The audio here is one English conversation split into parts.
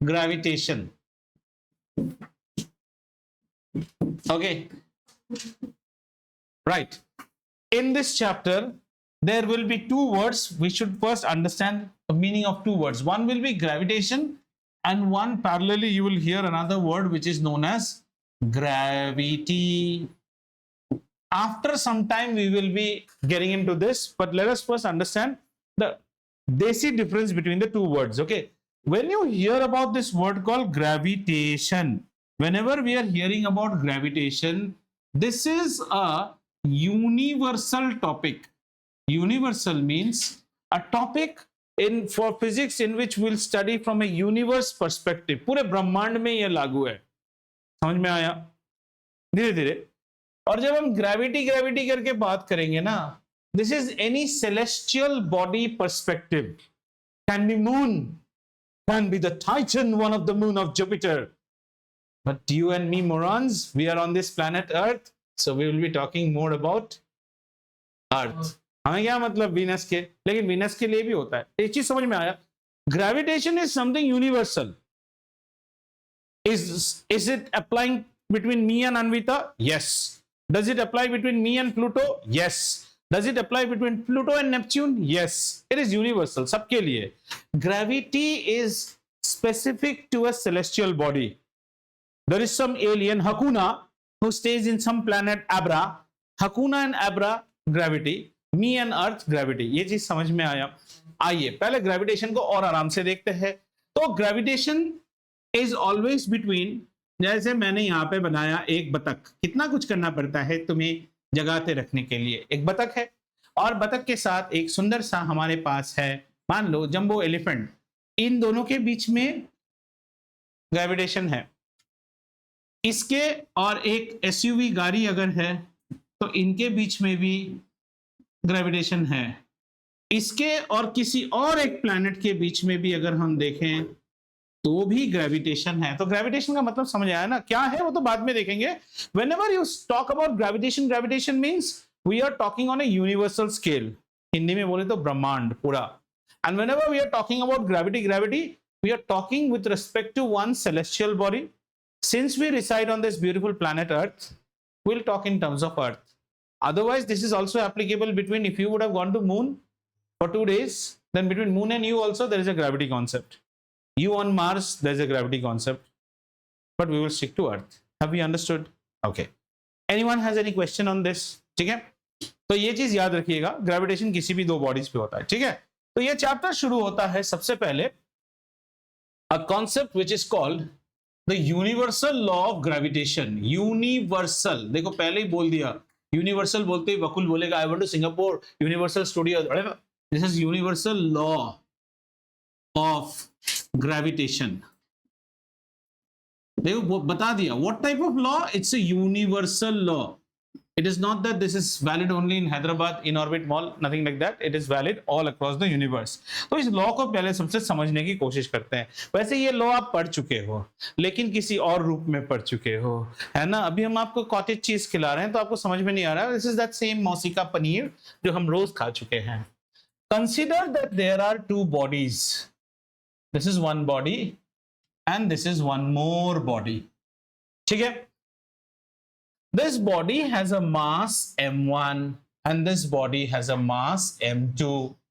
gravitation. Okay, right. In this chapter, there will be two words. We should first understand the meaning of two words. One will be gravitation, and one parallelly you will hear another word which is known as gravity. After some time, we will be getting into this, but let us first understand the basic difference between the two words. Okay, when you hear about this word called gravitation, whenever we are hearing about gravitation, this is a universal topic. Universal means a topic in for physics in which we'll study from a universe perspective. पूरे ब्रह्मांड में ये लागू है. समझ में आया? धीरे धीरे. और जब हम ग्रेविटी ग्रेविटी करके बात करेंगे ना, this is any celestial body perspective. Can be moon, can be the Titan, one of the moon of Jupiter. But you and me morons, we are on this planet Earth, so we will be talking more about Earth. हमें क्या मतलब Venus के, लेकिन Venus के लिए भी होता है. एक चीज समझ में आया, gravitation is something universal. Is it applying between me and Anvita? Yes. Does it apply between me and Pluto? Yes. Does it apply between Pluto and Neptune? Yes. It is universal, सबके लिए. Gravity is specific to a celestial body. There is some alien, Hakuna, who stays in some planet Abra. Hakuna and Abra, gravity. Me and Earth, gravity. ये चीज समझ में आया? आइए पहले gravitation को और आराम से देखते हैं. तो ग्रेविटेशन इज ऑलवेज बिटवीन, जैसे मैंने यहाँ पे बनाया एक बतख. कितना कुछ करना पड़ता है तुम्हें जगह पे रखने के लिए. एक बतख है और बतख के साथ एक सुंदर सा हमारे पास है, मान लो जंबो एलिफेंट. इन दोनों के बीच में ग्रेविटेशन है. इसके और एक एसयूवी गाड़ी अगर है तो इनके बीच में भी ग्रेविटेशन है. इसके और किसी और एक प्लैनेट के बीच में भी अगर हम देखें तो भी ग्रेविटेशन है. तो ग्रेविटेशन का मतलब समझ आया ना, क्या है वो तो बाद में देखेंगे. Whenever you talk about gravitation, gravitation means we are talking on a universal scale. Hindi में बोले तो ब्रह्मांड पूरा. And whenever we are talking about gravity, gravity we are talking with respect to one celestial body. Since we reside on this beautiful planet Earth, we will talk in terms of Earth. Otherwise, this is also applicable between, if you would have gone to moon for 2 days, then between moon and you also there is a gravity concept. You on Mars, there is a gravity concept, but we will stick to Earth. Have we understood? Okay. Anyone has any question on this? ठीक है? तो ये चीज याद रखिएगा, gravitation किसी भी दो बॉडीज पे होता है. ठीक है? तो ये चैप्टर शुरू होता है सबसे पहले a concept which is called the universal law of gravitation. Universal. देखो पहले ही बोल दिया. यूनिवर्सल बोलते ही वकुल बोलेगा I want to Singapore Universal Studio. This is universal law of gravitation. देखो बता दिया what type of law. It's a universal law. It is not that this is valid only in Hyderabad in orbit mall, nothing like that. It is valid all across the universe. तो इस law को पहले सबसे समझने की कोशिश करते हैं. वैसे ये लॉ आप पढ़ चुके हो, लेकिन किसी और रूप में पढ़ चुके हो, है ना. अभी हम आपको कॉटेज चीज खिला रहे हैं तो आपको समझ में नहीं आ रहा. दिस इज दैट सेम मौसी का पनीर जो हम रोज खा चुके हैं. Consider that there are two bodies. This is one body and this is one more body. ठीक है? This body has a mass m1 and this body has a mass m2.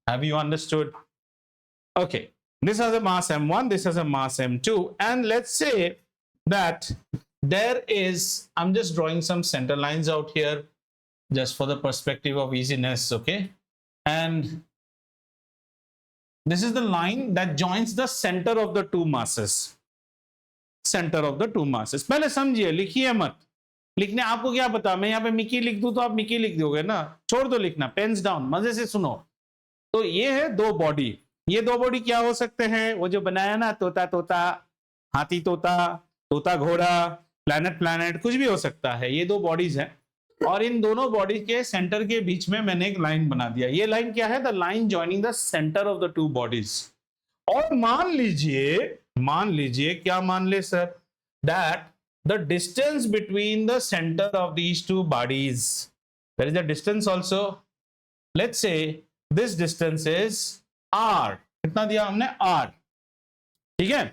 Have you understood? Okay, this has a mass m1, this has a mass m2, and let's say that there is, I'm just drawing some center lines out here just for the perspective of easiness. Okay, and this is the line that joins the center of the two masses. Center of the two masses. पहले समझिए, लिखिए मत. लिखने आपको क्या पता, मैं यहाँ पे मिकी लिख दूं तो आप मिकी लिख दोगे ना. छोड़ दो लिखना, पेन्स डाउन, मजे से सुनो. तो ये है दो बॉडी. ये दो बॉडी क्या हो सकते हैं? वो जो बनाया ना, तोता तोता, हाथी तोता, तोता घोड़ा, प्लैनेट प्लैनेट, कुछ भी हो सकता है. ये दो बॉडीज हैं और इन दोनों बॉडी के सेंटर के बीच में मैंने एक लाइन बना दिया. ये लाइन क्या है? The line joining the centre of the two bodies. और मान लीजिए क्या मान ले sir? That the distance between the center of these two bodies, there is a distance also. Let's say this distance is r. कितना दिया हमने? r. ठीक है?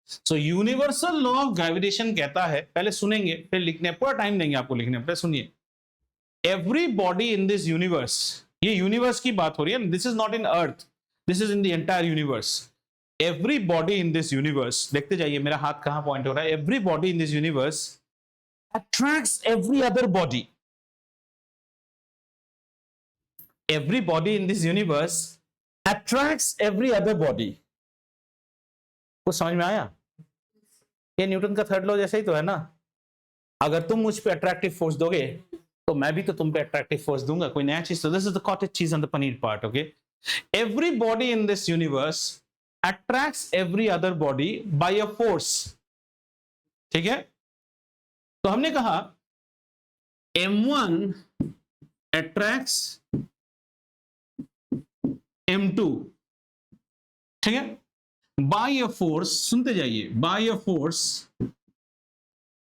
So universal law of gravitation कहता है, पहले सुनेंगे फिर लिखने, पूरा टाइम देंगे आपको लिखने, पहले सुनिए। Every body in this universe, ये यूनिवर्स की बात हो रही है, this is not in earth, this is in the entire universe. Every body in this universe, देखते जाइए मेरा हाथ कहां पॉइंट हो रहा है, every body in this universe attracts every other body. Every body in this universe attracts every other body. कुछ समझ में आया? ये न्यूटन का थर्ड लॉ जैसा ही तो है ना, अगर तुम मुझ पे अट्रैक्टिव फोर्स दोगे तो मैं भी तो तुम पे अट्रैक्टिव फोर्स दूंगा, कोई नया चीज। तो this is the cottage cheese on the paneer part, okay. Every body in this universe attracts every other body by a force, ठीक है। तो हमने कहा M1 अट्रैक्ट्स M2, ठीक है, बाय अ फोर्स। सुनते जाइए, by a force,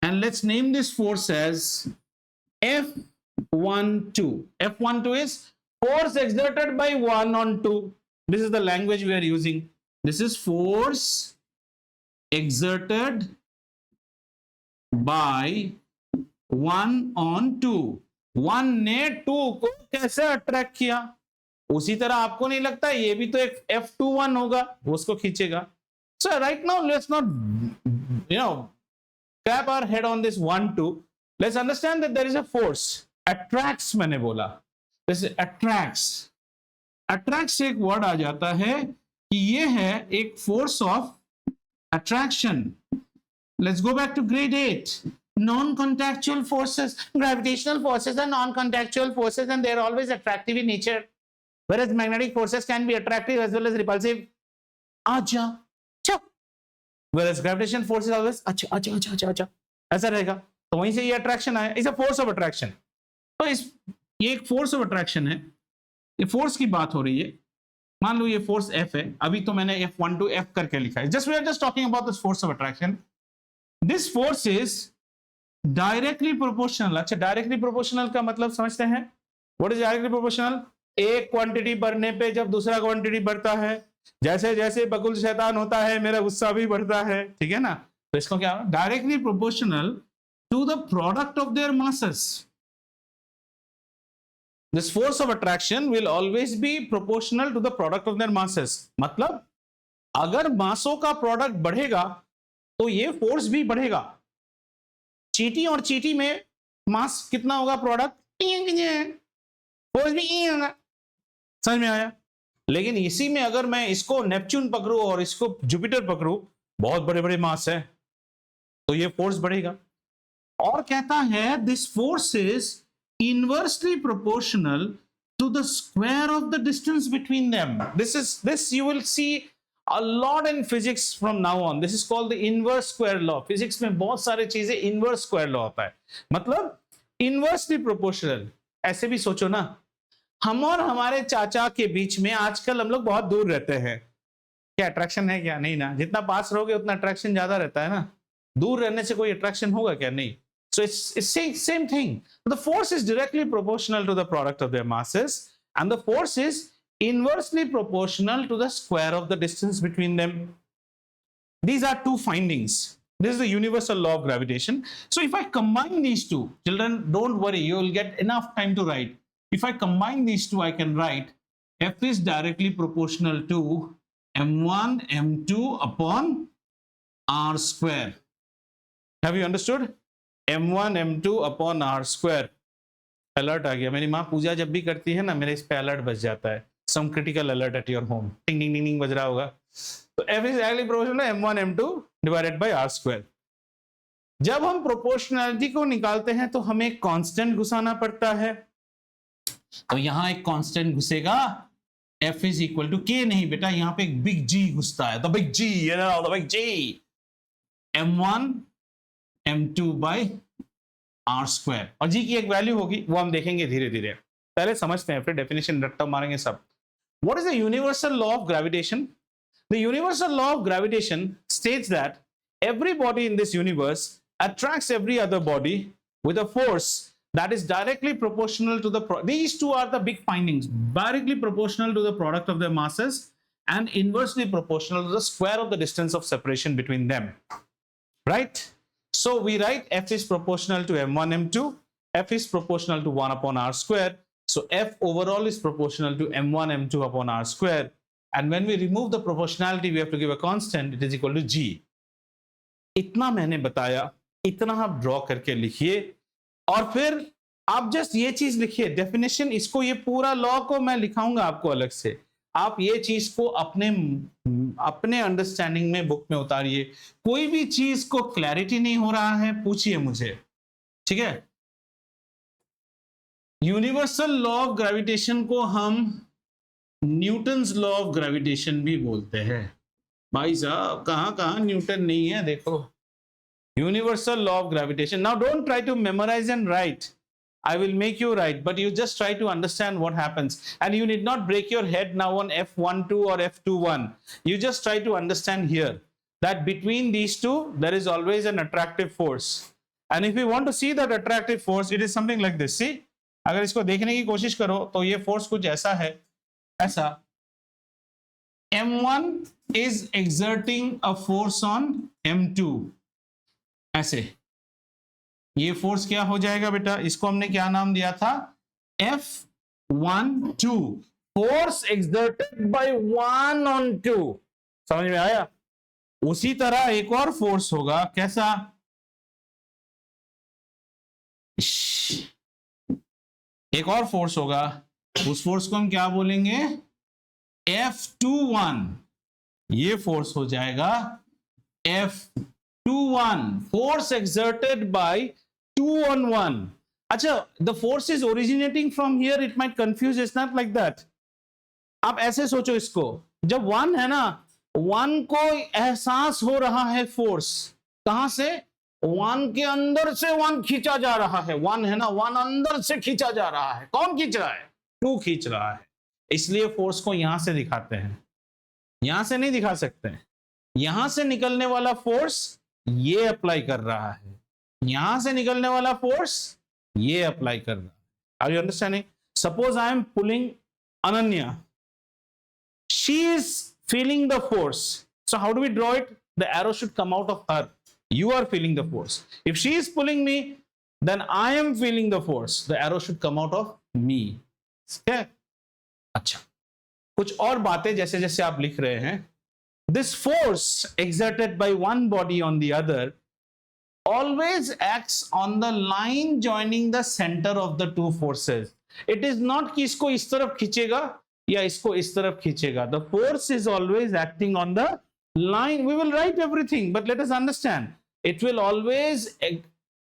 and let's name this force as F12. F12 is force exerted by 1 on 2. This is the language we are using. This is force exerted by 1 on 2. 1 ने 2 को कैसे attract किया, उसी तरह आपको नहीं लगता ये भी तो एक F21 होगा, वो उसको खींचेगा। So right now let's not tap our head on this 1 2. Let's understand that there is a force attracts, मैंने बोला जैसे attracts, attracts एक वर्ड आ जाता है कि ये है एक force of attraction. Let's go back to grade 8. Non-contactual forces, gravitational forces are non-contactual forces and they are always attractive in nature, whereas magnetic forces can be attractive as well as repulsive. आजा, whereas gravitational force is always अच्छा, ऐसा रहेगा। तो वहीं से ये attraction आया, is a force of attraction. तो ये एक फोर्स ऑफ अट्रैक्शन है, ये फोर्स की बात हो रही है। मान लो ये फोर्स F है, अभी तो मैंने F12 F करके लिखा है, just we are just talking about this force of attraction. This force is directly proportional. अच्छा, डायरेक्टली प्रोपोर्शनल का मतलब समझते हैं, व्हाट इज डायरेक्टली प्रोपोर्शनल? एक क्वांटिटी बढ़ने पे जब दूसरा क्वांटिटी बढ़ता है, जैसे जैसे बकुल शैतान होता है मेरा गुस्सा भी बढ़ता है, ठीक है ना। तो इसको क्या, directly proportional to the product of their masses. This force of attraction will always be proportional to the product of their masses. मतलब अगर मासों का प्रोडक्ट बढ़ेगा तो ये फोर्स भी बढ़ेगा। चीटी और चीटी में मास कितना होगा, प्रोडक्ट, फोर्स भी होगा। समझ में आया? लेकिन इसी में अगर मैं इसको नेपच्यून पकड़ूं और इसको जुपिटर पकड़ूं, बहुत बड़े बड़े मास है, तो ये फोर्स बढ़ेगा। और कहता है this force is inversely proportional to the square of the distance between them. This you will see a lot in physics from now on. This is called the inverse square law. Physics में बहुत सारे चीजें inverse square law होता है, मतलब inversely proportional. ऐसे भी सोचो ना, हम और हमारे चाचा के बीच में आजकल हम लोग बहुत दूर रहते हैं, क्या अट्रैक्शन है? क्या नहीं ना। जितना पास रहोगे उतना अट्रैक्शन ज्यादा रहता है ना, दूर रहने से कोई अट्रैक्शन होगा क्या? नहीं। So it's same thing. The force is directly proportional to the product of their masses, and the force is inversely proportional to the square of the distance between them. These are two findings. This is the universal law of gravitation. So if I combine these two, children, don't worry, you will get enough time to write. If I combine these two, I can write F is directly proportional to M1 M2 upon R square. Have you understood? M1 M2 upon R square. Alert आ गया। मेरी माँ पूजा जब भी करती है ना, मेरे इस पे अलर्ट बज जाता है, some critical alert at your home, ting ting टिंग बज रहा होगा। तो F is directly proportional to M1 M2 divided by R square. जब हम प्रोपोर्शनलिटी को निकालते हैं तो हमें एक कांस्टेंट घुसाना पड़ता है, तो यहां एक constant घुसेगा, F is equal to K नहीं बेटा, यहां पे एक बिग G घुसता है, the big G, you know, the big G, M1 M2 by R square। और G की एक वैल्यू होगी, वो हम देखेंगे धीरे धीरे, पहले समझते हैं फिर डेफिनेशन रट्टा मारेंगे सब। What is the universal law of gravitation? The universal law of gravitation states that every body in this universe attracts every other body with a force that is directly proportional to the these two are the big findings, directly proportional to the product of their masses and inversely proportional to the square of the distance of separation between them, right? So we write f is proportional to m1 m2, f is proportional to 1 upon r square, so f overall is proportional to m1 m2 upon r square, and when we remove the proportionality we have to give a constant, it is equal to g. इतना मैंने बताया, इतना आप draw करके लिखिए और फिर आप जस्ट ये चीज लिखिए डेफिनेशन, इसको ये पूरा लॉ को मैं लिखाऊंगा आपको अलग से, आप ये चीज को अपने अंडरस्टैंडिंग में बुक में उतारिए, कोई भी चीज को क्लैरिटी नहीं हो रहा है पूछिए मुझे, ठीक है? यूनिवर्सल लॉ ऑफ ग्रेविटेशन को हम न्यूटन्स लॉ ऑफ ग्रेविटेशन भी बोलते हैं। भाई साहब कहां कहां न्यूटन नहीं है, देखो universal law of gravitation. Now don't try to memorise and write, I will make you write, but you just try to understand what happens, and you need not break your head now on F12 or F21. You just try to understand here that between these two there is always an attractive force, and if you want to see that attractive force, it is something like this. See, अगर इसको देखने की कोशिश करो तो ये force कुछ ऐसा है, ऐसा M1 is exerting a force on M2, ऐसे ये फोर्स क्या हो जाएगा बेटा, इसको हमने क्या नाम दिया था, F12, force exerted by 1 on 2, समझ में आया? उसी तरह एक और फोर्स होगा, कैसा, एक और फोर्स होगा, उस फोर्स को हम क्या बोलेंगे, F21, ये फोर्स हो जाएगा F21, force exerted by 2 on 1. अच्छा, the force is originating from here, it might confuse, it's not like that. आप ऐसे सोचो इसको, जब 1 है ना, 1 को एहसास हो रहा है फोर्स, कहां से, 1 के अंदर से 1 खींचा जा रहा है, 1 है ना, 1 अंदर से खींचा जा रहा है, कौन खींच रहा है, 2 खींच रहा है, इसलिए फोर्स को यहां से दिखाते हैं, यहां से नहीं दिखा सकते हैं, यहां से निकलने वाला फोर्स ये अप्लाई कर रहा है, यहां से निकलने वाला फोर्स ये अप्लाई कर रहा है। Are you understanding? Suppose I am pulling Ananya, she is feeling the force, so how do we draw it, the arrow should come out of her, you are feeling the force, if she is pulling me then I am feeling the force, the arrow should come out of me, okay? अच्छा, कुछ और बातें जैसे जैसे आप लिख रहे हैं, this force exerted by one body on the other always acts on the line joining the center of the two forces. It is not कि इसको इस तरफ खींचेगा या इसको इस तरफ खींचेगा, the force is always acting on the line. We will write everything, but let us understand, it will always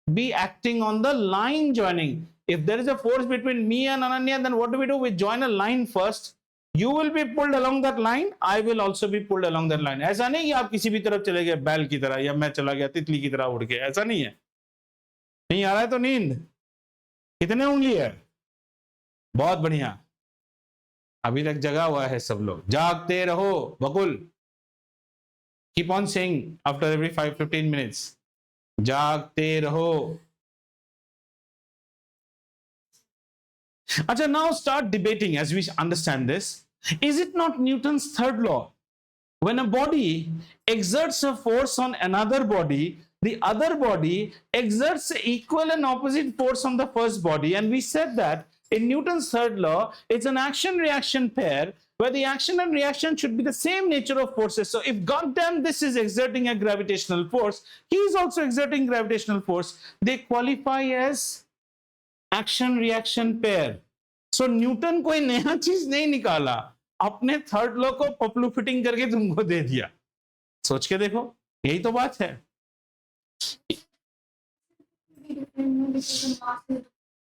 be acting on the line joining. If there is a force between me and Ananya, then what do? We join a line first. You will be pulled along that line, I will also be pulled along that line. ऐसा नहीं कि आप किसी भी तरफ चले गए बैल की तरह, या मैं चला गया तितली की तरह उड़ के, ऐसा नहीं है। नहीं आ रहा है तो नींद, कितने उंगली है, बहुत बढ़िया, अभी तक जगा हुआ है सब लोग, जागते रहो बकुल, keep on saying after every 5-15 minutes, जागते रहो। अच्छा, now start debating as we understand this. Is it not Newton's third law? When a body exerts a force on another body, the other body exerts equal and opposite force on the first body, and we said that in Newton's third law, it's an action-reaction pair where the action and reaction should be the same nature of forces. So if goddamn this is exerting a gravitational force, he is also exerting gravitational force. They qualify as action-reaction pair. So Newton कोई नया चीज नहीं निकाला, अपने third law को Paplu fitting करके तुमको दे दिया। सोच के देखो, यही तो बात है।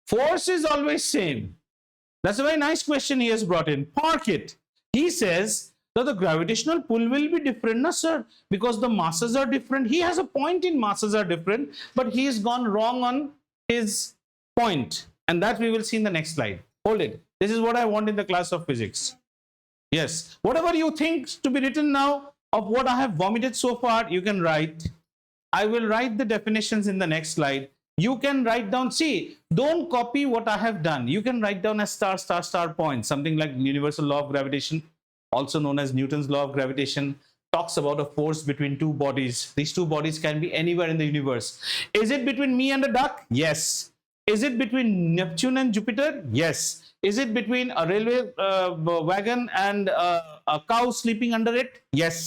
Force is always same. That's a very nice question he has brought in. Park it. He says that the gravitational pull will be different, no sir, because the masses are different. He has a point in masses are different, but he has gone wrong on his point, and that we will see in the next slide. Hold it. This is what I want in the class of physics. Yes, whatever you think to be written now of what I have vomited so far, you can write. I will write the definitions in the next slide. You can write down, see, don't copy what I have done. You can write down as star, star, star points, something like universal law of gravitation also known as Newton's law of gravitation, talks about a force between two bodies. These two bodies can be anywhere in the universe. Is it between me and a duck? Yes. Is it between Neptune and Jupiter? Yes. Is it between a railway wagon and a cow sleeping under it? Yes.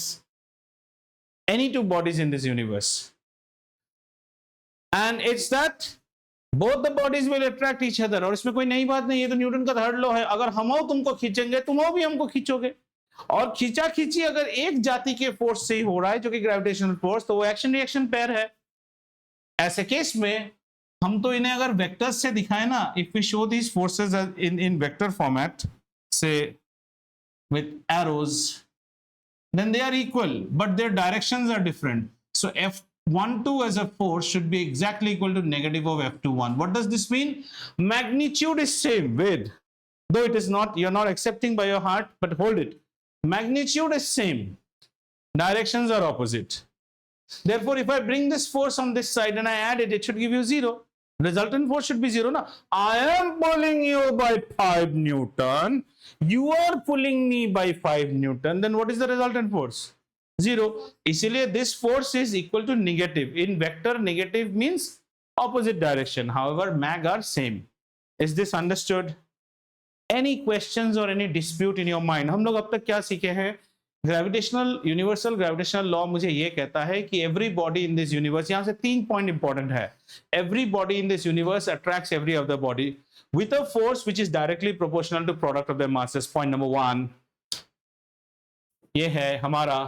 Any two bodies in this universe. And it's that both the bodies will attract each other. और इसमें कोई नई बात नहीं, ये तो Newton का third law है. अगर हम तुमको खींचेंगे, तुम भी हमको खींचोगे. और खींचा खींची अगर एक जाति के फोर्स से ही हो रहा है, जो कि ग्रेविटेशनल फोर्स, तो वो एक्शन रिएक्शन पेयर है. ऐसे केस में हम तो इन्हें अगर वेक्टर्स से दिखाएं ना, if we show these forces in vector format से with arrows, then they are equal, but their directions are different. So F12 as a force should be exactly equal to negative of F21. What does this mean? Magnitude is same with, though it is not, you're not accepting by your heart, but hold it. Magnitude is same. Directions are opposite. Therefore, if I bring this force on this side and I add it, it should give you 0. Resultant force should be 0 now. I am pulling you by 5 Newton. You are pulling me by 5 Newton. Then what is the resultant force? 0. इसलिए this force is equal to negative. In vector, negative means opposite direction. However, mag are same. Is this understood? Any questions or any dispute in your mind? हम लोग अब तक क्या सीखे हैं? Gravitational universal gravitational law मुझे ये कहता है कि every body in this universe, यहां से 3 पॉइंट इंपॉर्टेंट है. Every body in this universe attracts every other body with a force which is directly proportional to product of their masses. Point number 1 ये है हमारा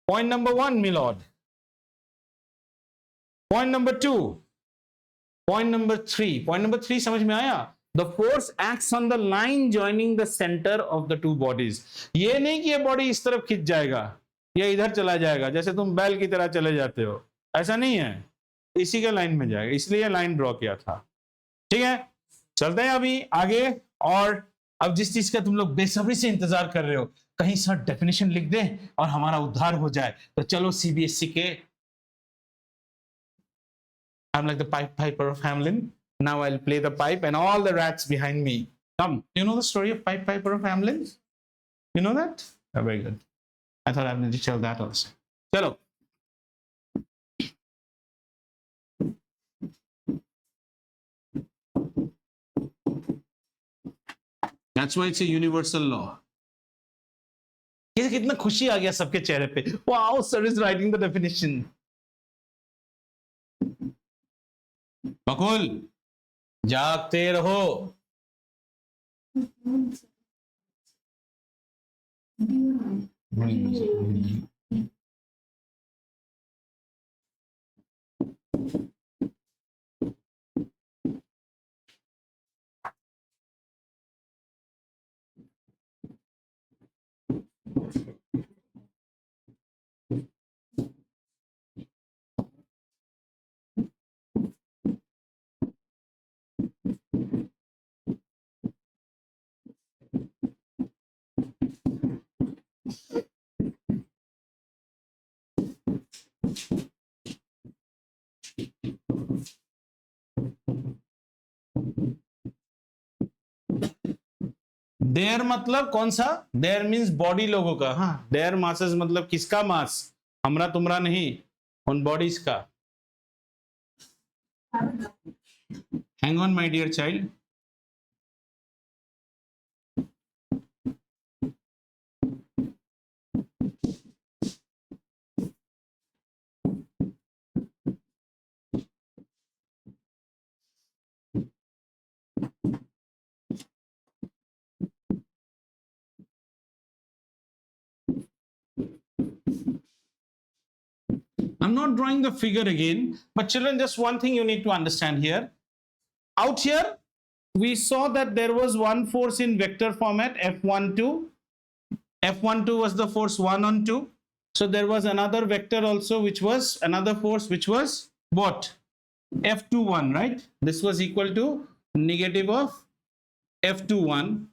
point number 1 milord. Point number 2, point number 3. Point number 3 समझ में आया? The force acts on the line joining the center of the two bodies. ये नहीं कि ये बॉडी इस तरफ खिंच जाएगा या इधर चला जाएगा, जैसे तुम बैल की तरह चले जाते हो, ऐसा नहीं है. इसी के लाइन में जाएगा, इसलिए लाइन ड्रॉ किया था. ठीक है, चलते हैं अभी आगे. और अब जिस चीज का तुम लोग बेसब्री से इंतजार कर रहे हो, कहीं सर डेफिनेशन लिख दे और हमारा उद्धार हो जाए, तो चलो सीबीएसई के I'm like the Pied Piper of Hamelin. Now I'll play the pipe and all the rats behind me. Come, you know the story of Pied Piper of Hamelin? You know that? Oh, very good. I thought I would tell that also. Chalo. That's why it's a universal law. कितना खुशी आ गया सबके चेहरे पे. Wow, sir is writing the definition. बकुल जागते रहो. There मतलब कौन सा? देयर मींस बॉडी लोगों का. हाँ, देयर मासेस मतलब किसका मास? हमरा तुमरा नहीं, उन बॉडीज का. Hang on my dear child. I'm not drawing the figure again, but children, just one thing you need to understand here. Out here, we saw that there was one force in vector format, F12. F12 was the force 1 on 2. So there was another vector also, which was another force, which was what? F21, right? This was equal to negative of F21.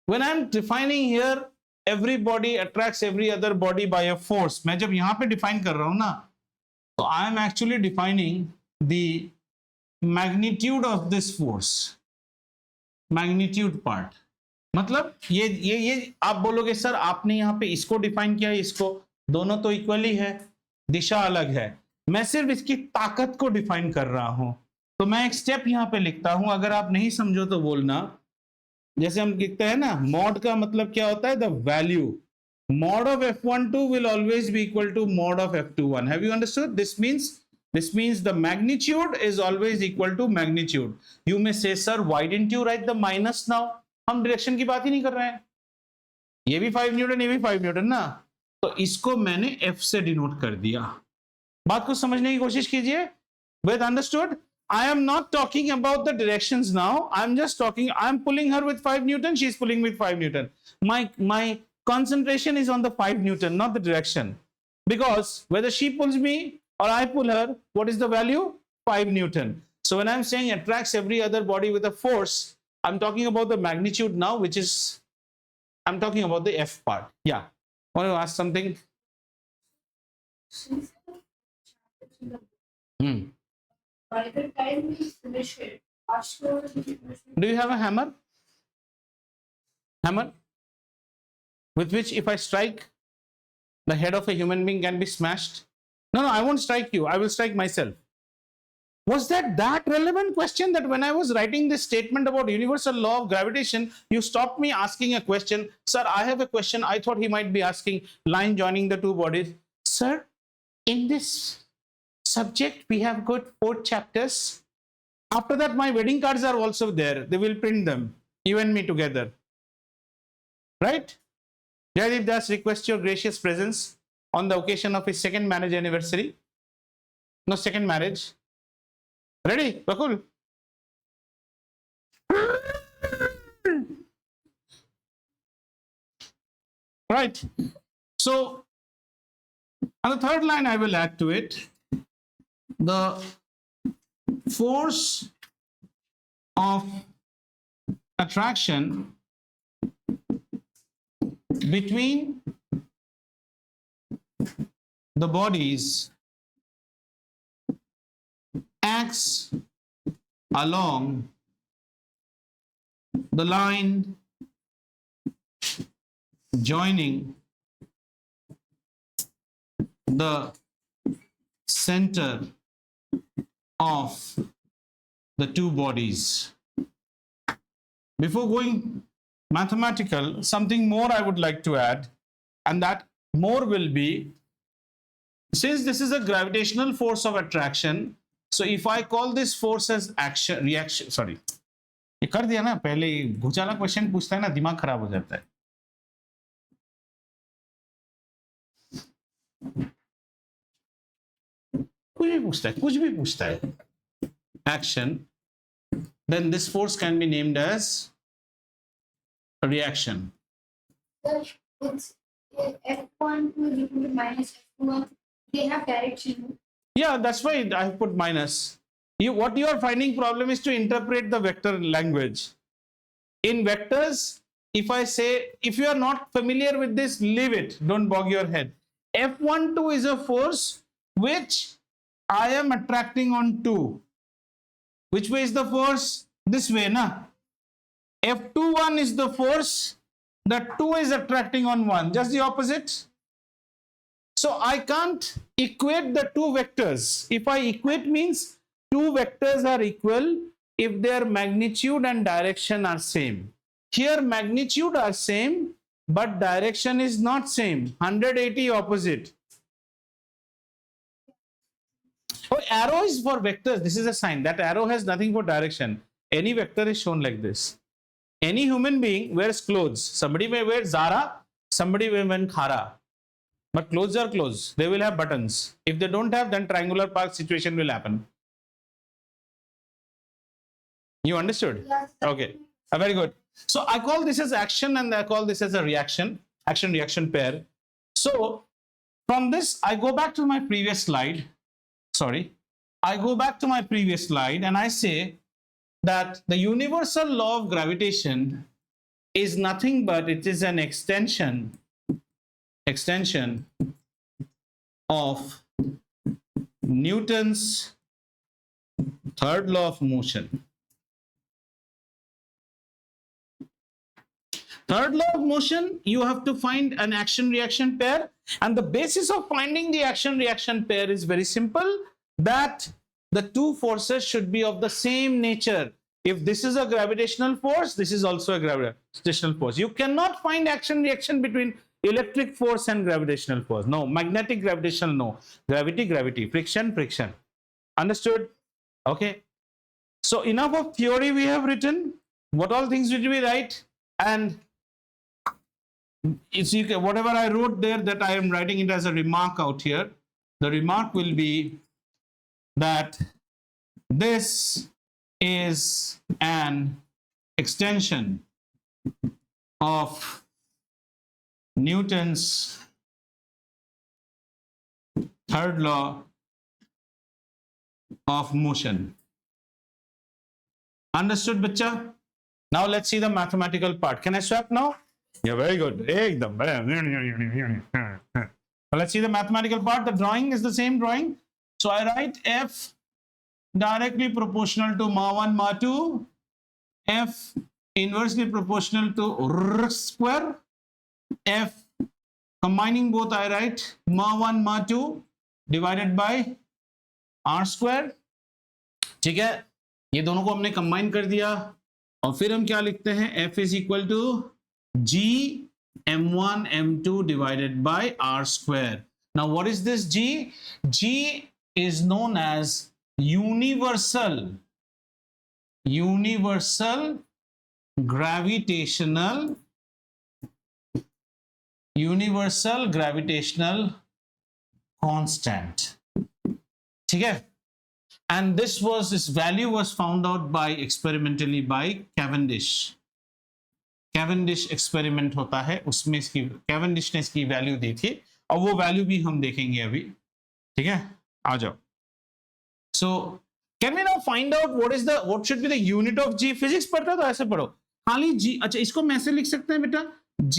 When I'm defining here, every body attracts every other body by a force. मैं जब यहाँ पे define कर रहा हूँ ना, तो I am actually defining the magnitude of this force, magnitude part. मतलब ये आप बोलोगे सर आपने यहाँ पे इसको डिफाइन किया है, इसको, दोनों तो इक्वली है, दिशा अलग है, मैं सिर्फ इसकी ताकत को डिफाइन कर रहा हूं। तो मैं एक स्टेप यहाँ पे लिखता हूं, अगर आप नहीं समझो तो बोलना। जैसे हम लिखते हैं ना, मॉड का मतलब क्या होता है, the value, mod of f12 will always be equal to mod of f21. Have you understood? This means the magnitude is always equal to magnitude. You may say, sir, why didn't you write the minus now? हम direction की बात ही नहीं कर रहे हैं, ये भी 5 Newton, ये भी 5 न्यूटन ना, तो इसको मैंने f से डिनोट कर दिया। बात को समझने की कोशिश कीजिए। With understood? I am not talking about the directions now. I'm just talking, I'm pulling her with 5 Newton, she's pulling with 5 Newton. My concentration is on the 5 Newton, not the direction. Because whether she pulls me or I pull her, what is the value? 5 Newton. So when I'm saying attracts every other body with a force, I'm talking about the magnitude now, which is, I'm talking about the F part. Yeah. Want to ask something? By the time we finish it, Do you have a hammer? Hammer? With which if I strike, the head of a human being can be smashed? No, I won't strike you. I will strike myself. Was that relevant question that when I was writing this statement about universal law of gravitation, you stopped me asking a question? Sir, I have a question. I thought he might be asking line joining the two bodies. Sir, in this subject, we have got 4 chapters. After that, my wedding cards are also there. They will print them, you and me together. Right? Jaideep Das requests your gracious presence on the occasion of his 2nd marriage anniversary. No, 2nd marriage. Ready? Bakul? Right. So, on the 3rd line, I will add to it the force of attraction between the bodies acts along the line joining the center of the two bodies. Before going mathematical, something more I would like to add, and that more will be, since this is a gravitational force of attraction, so if I call this force as action, reaction, sorry, ये कर दिया ना, पहले घुचाला question पूछता है ना, दिमाग खराब हो जाता है। कुछ भी पूछता है action, then this force can be named as a reaction. It's F1 is equal to minus F1. They have direction. Yeah, that's why I put minus. What you are finding problem is to interpret the vector language. In vectors, if I say, if you are not familiar with this, leave it. Don't bog your head. F12 is a force which I am attracting on 2. Which way is the force? This way, na? F21 is the force that 2 is attracting on 1. Just the opposite. So I can't equate the two vectors. If I equate means two vectors are equal if their magnitude and direction are same. Here magnitude are same, but direction is not same. 180 opposite. Oh, arrow is for vectors. This is a sign. That arrow has nothing for direction. Any vector is shown like this. Any human being wears clothes. Somebody may wear Zara, somebody may wear Khara. But clothes are clothes. They will have buttons. If they don't have, then triangular park situation will happen. You understood? Yes. Okay. Very good. So I call this as action and I call this as a reaction. Action-reaction pair. So from this, I go back to my previous slide. Sorry. I go back to my previous slide and I say that the universal law of gravitation is nothing but it is an extension of Newton's third law of motion. Third law of motion, you have to find an action reaction pair, and the basis of finding the action reaction pair is very simple, that the two forces should be of the same nature. If this is a gravitational force, this is also a gravitational force. You cannot find action reaction between electric force and gravitational force. No. Magnetic, gravitational, no. Gravity, gravity. Friction, friction. Understood? Okay. So enough of theory we have written. What all things did we write? And it's, whatever I wrote there, that I am writing it as a remark out here. The remark will be that this is an extension of Newton's third law of motion. Understood, bacha? Now let's see the mathematical part. Can I swap now? Yeah, very good. Ekdam. Let's see the mathematical part. The drawing is the same drawing. So I write F directly proportional to ma1, ma2, F inversely proportional to r square, F combining both I write ma1, ma2 divided by r square. ठीक है, ये दोनों को हमने combine कर दिया और फिर हम क्या लिखते हैं, F is equal to G m1 m2 divided by r square. Now what is this G? G is known as universal gravitational constant. ठीक है, and this value was found out by experimentally by Cavendish. Cavendish experiment होता है, उसमें इसकी Cavendish ने इसकी value दी थी और वो वैल्यू भी हम देखेंगे अभी. ठीक है, आ जाओ. So can we now find out what should be the unit of G? Physics पढ़ता तो ऐसे पढ़ो, खाली G. अच्छा, इसको मैं ऐसे लिख सकते हैं बेटा, G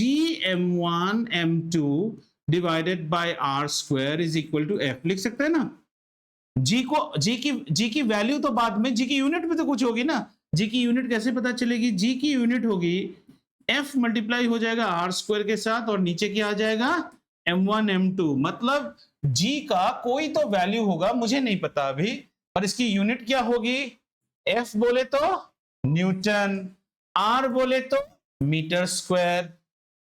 m1 m2 divided by r square is equal to F. लिख सकते हैं ना. G की वैल्यू तो बाद में, G की यूनिट भी तो कुछ होगी ना. G की यूनिट कैसे पता चलेगी? G की यूनिट होगी F मल्टीप्लाई हो जाएगा r स्क्वायर के साथ और नीचे क्या आ जाएगा, m1 m2. मतलब G का कोई तो वैल्यू होगा, मुझे नहीं पता अभी, और इसकी यूनिट क्या होगी? F बोले तो न्यूटन, R बोले तो metre square,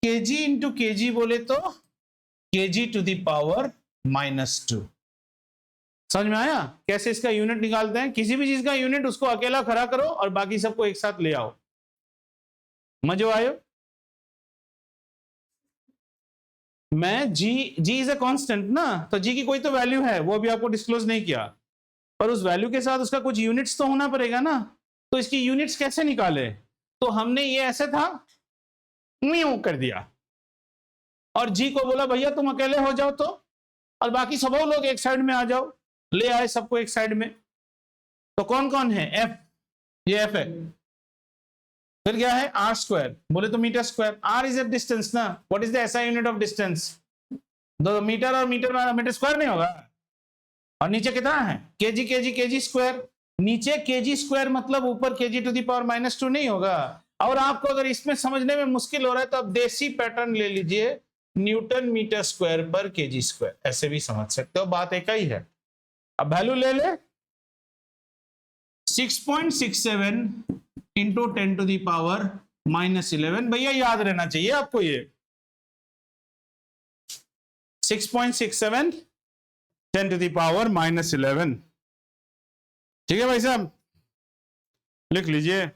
kg into kg बोले तो kg टू द पावर -2. समझ में आया कैसे इसका यूनिट निकालते हैं? किसी भी चीज का यूनिट उसको अकेला खड़ा करो और बाकी सबको एक साथ ले आओ. मजो आयो? मैं G इज अ कांस्टेंट ना, तो G की कोई तो वैल्यू है, वो अभी आपको डिस्क्लोज नहीं किया, पर उस वैल्यू के साथ उसका कुछ यूनिट्स तो होना पड़ेगा ना. तो इसकी यूनिट्स कैसे निकाले? तो हमने ये ऐसे था म्यू कर दिया और G को बोला भैया तुम अकेले हो जाओ तो, और बाकी सब लोग एक साइड में आ जाओ. ले आए सबको एक साइड में. तो कौन कौन है? F, ये F है. फिर क्या है? r स्क्वायर, बोले तो metre square. r is a distance ना. What is the SI unit of distance? दो मीटर और मीटर स्क्वायर नहीं होगा. और नीचे कितना है? kg square. नीचे kg स्क्वायर मतलब ऊपर kg टू द पावर -2 नहीं होगा. और आपको अगर इसमें समझने में मुश्किल हो रहा है तो आप देसी पैटर्न ले लीजिए, न्यूटन मीटर स्क्वायर पर kg स्क्वायर, ऐसे भी समझ सकते हो, बात एक ही है. अब वैल्यू ले ले, 6.67 इंटू 10 टू द पावर -11. भैया याद रहना चाहिए आपको ये 6.67 10 टू द पावर -11. ठीक है भाई साहब, लिख लीजिए.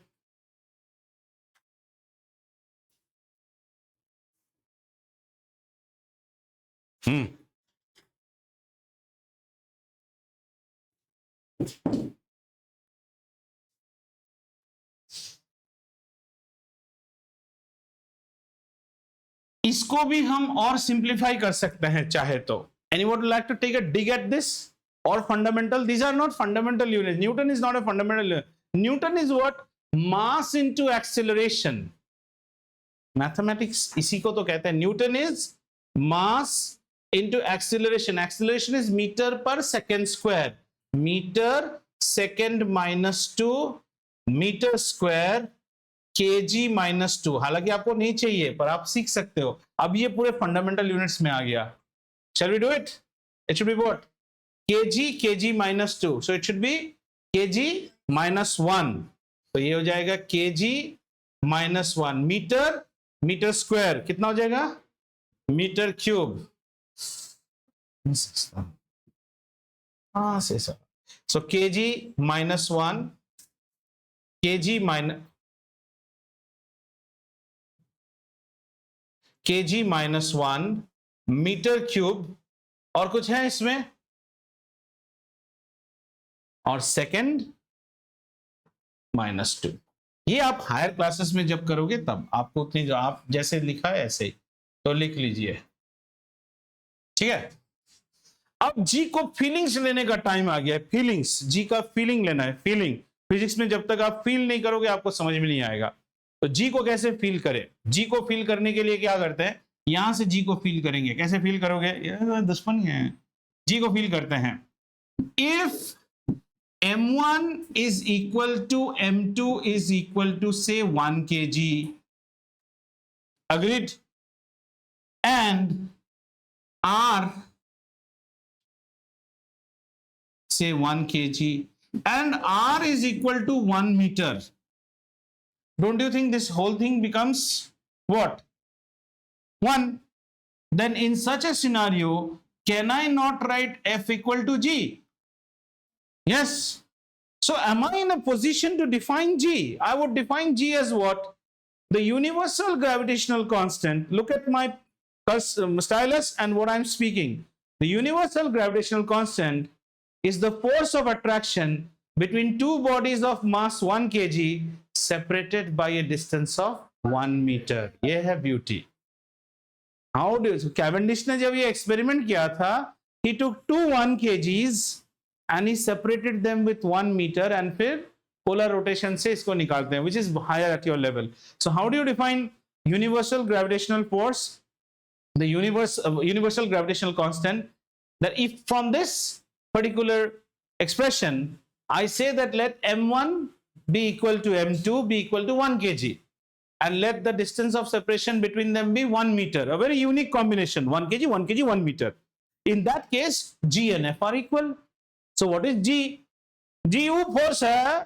इसको भी हम और सिंप्लीफाई कर सकते हैं चाहे तो. Anyone would like to take a dig at this? Or fundamental? These are not fundamental units. Newton is not a fundamental unit. Newton is what? Mass into acceleration. Mathematics इसी को तो कहते हैं. Newton is mass into acceleration. Acceleration is meter per second square. Meter second -2 meter square kg minus 2, हालांकि आपको नहीं चाहिए पर आप सीख सकते हो। अब ये पूरे फंडामेंटल यूनिट्स में आ गया। Shall we do it? It should be what? kg minus 2. So it should be kg minus 1. तो ये हो जाएगा kg minus 1 मीटर स्क्वायर कितना हो जाएगा? Metre cube. हाँ से sir. So kg minus 1 kg minus 1 metre cube, और कुछ है इसमें? और सेकंड माइनस 2। ये आप हायर क्लासेस में जब करोगे तब आपको उतनी, जो आप जैसे लिखा है ऐसे ही तो लिख लीजिए, ठीक है। अब जी को फीलिंग्स लेने का टाइम आ गया है। फीलिंग्स, जी का फीलिंग लेना है। फीलिंग फिजिक्स में जब तक आप फील नहीं करोगे आपको समझ में नहीं आएगा। तो जी को कैसे फील करें? जी को फील करने के लिए क्या करते हैं, यहां से जी को फील करेंगे। कैसे फील करोगे? यार दुश्मन है। जी को फील करते हैं, if m1 is equal to m2 is equal to say 1 kg, agreed, and r say 1 kg and r is equal to 1 meter, don't you think this whole thing becomes what? 1. Then in such a scenario, can I not write f equal to g? Yes. So am I in a position to define g? I would define g as what? The universal gravitational constant. Look at my stylus and what I'm speaking. The universal gravitational constant is the force of attraction between two bodies of mass 1 kg separated by a distance of 1 meter. ये है beauty. How do you, Cavendish ने जब ये experiment किया था, he took two 1 kgs and he separated them with 1 meter and फिर polar rotation से इसको निकालते हैं, which is higher at your level. So how do you define universal gravitational force? The universal gravitational constant, that if from this particular expression I say that let m1 be equal to m2 be equal to 1 kg and let the distance of separation between them be 1 meter, a very unique combination, 1 kg 1 kg 1 meter. In that case g and f are equal. So what is g? g वो force है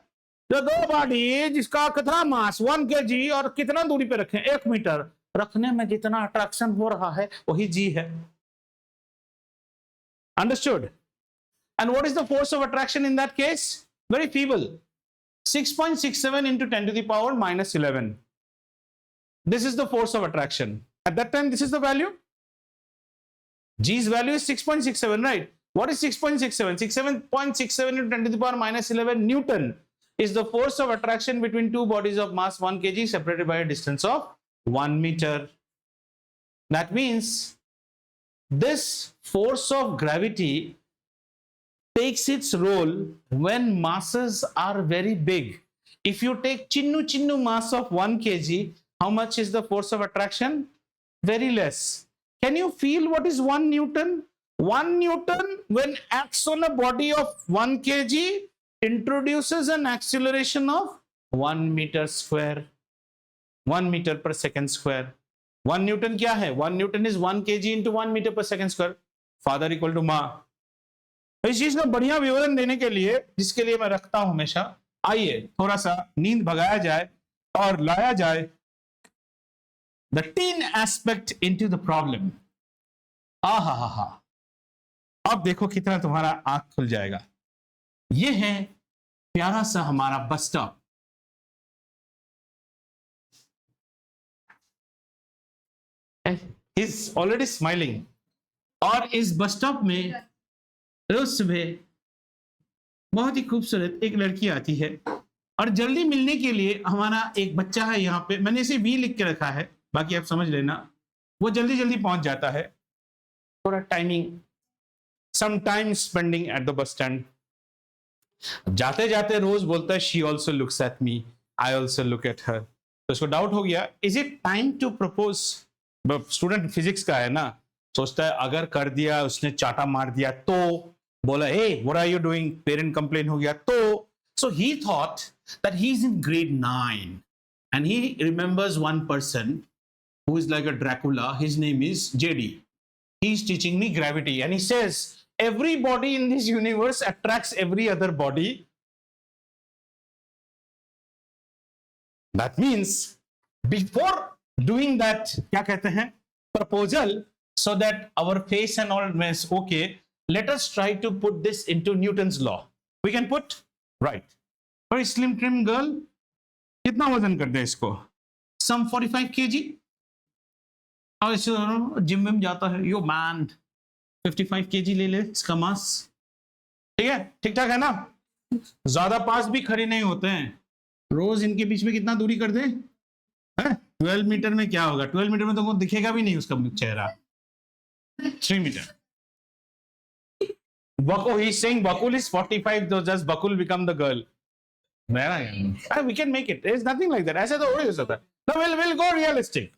जो दो body जिसका कितना मास 1 kg और कितना दूरी पे रखें 1 मीटर रखने में जितना अट्रैक्शन हो रहा है वही g है। Understood? And what is the force of attraction in that case? Very feeble, 6.67 into 10 to the power minus 11. This is the force of attraction. At that time, this is the value. G's value is 6.67, right? What is 6.67? 6.67 into 10 to the power minus 11 Newton is the force of attraction between two bodies of mass 1 kg separated by a distance of 1 meter. That means this force of gravity takes its role when masses are very big. If you take chinnu mass of 1 kg, how much is the force of attraction? Very less. Can you feel what is 1 Newton? 1 Newton when acts on a body of 1 kg introduces an acceleration of 1 meter square, 1 meter per second square. 1 Newton क्या है? 1 Newton is 1 kg into 1 meter per second square. Father equal to माँ। इस चीज का बढ़िया विवरण देने के लिए, जिसके लिए मैं रखता हूं हमेशा, आइए थोड़ा सा नींद भगाया जाए और लाया जाए the teen aspect into the problem. हा। अब देखो कितना तुम्हारा आंख खुल जाएगा। ये है प्यारा सा हमारा bus stop. He's already smiling. और इस बस स्टॉप में रोज सुबह बहुत ही खूबसूरत एक लड़की आती है और जल्दी मिलने के लिए हमारा एक बच्चा है यहाँ पे, मैंने इसे भी लिख के रखा है, बाकी आप समझ लेना, वो जल्दी जल्दी पहुंच जाता है। थोड़ा timing, some time spending at the bus stand. जाते जाते रोज बोलता है she also looks at me, I also look at her. तो इसको डाउट हो गया, is it time to propose? Student physics का है ना, सोचता है अगर कर दिया, उसने चाटा मार दिया तो, बोला hey what are you doing, parent complain हो गया तो, so he thought that he is in grade 9 and he remembers one person who is like a Dracula. His name is JD. He's teaching me gravity, and he says every body in this universe attracts every other body. That means before doing that, क्या कहते हैं, proposal, so that our face and all is okay, let us try to put this into Newton's law. We can put, right, for a slim trim girl, कितना वजन कर दे इसको, some 45 kg. और इस gym में जाता है, यो मैन 55 kg ले ले इसका मास, ठीक है, ठीक ठाक है ना, ज्यादा पास भी खड़े नहीं होते हैं. रोज इनके बीच में कितना दूरी कर दे, 12 मीटर में क्या होगा, 12 मीटर में तो दिखेगा भी नहीं उसका चेहरा, 3 metre. Bakul, he's saying Bakul is 45, so just Bakul become the girl. We can make it. There's nothing like that. ऐसे तो हो ही सकता है. No, we'll go realistic.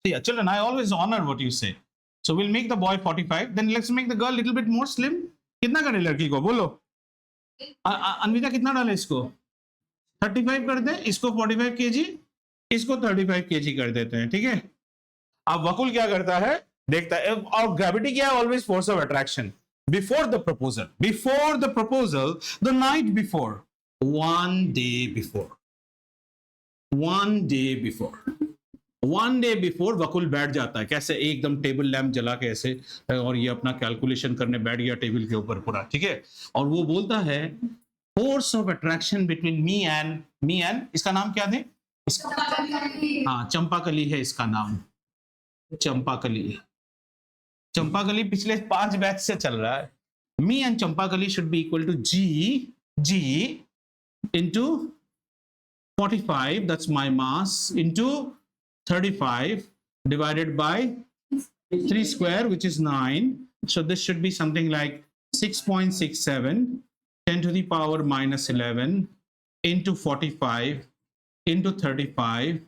Yeah, children, I always honor what you say. So we'll make the boy 45. Then let's make the girl little bit more slim. कितना करे लड़की को, बोलो. अन्विता कितना डाले इसको? 35 कर दे, इसको 45 kg, इसको 35 kg कर देते हैं, ठीक है. अब वकुल क्या करता है, देखता है, और ग्रेविटी क्या है, always force of attraction. Before the proposal, the night before, one day before वकुल बैठ जाता है, कैसे, एकदम टेबल लैंप जला के ऐसे, और ये अपना कैलकुलेशन करने बैठ गया टेबल के ऊपर पूरा, ठीक है. और वो बोलता है force of attraction between me and इसका नाम क्या थे, हाँ, चंपाकली है इसका नाम, चंपाकली पिछले 5 बैच से चल रहा है. Me and Champakali should be equal to G into 45, that's my mass, into 35 divided by 3 square, which is 9. So this should be something like 6.67 10 to the power minus 11 into 45 into 35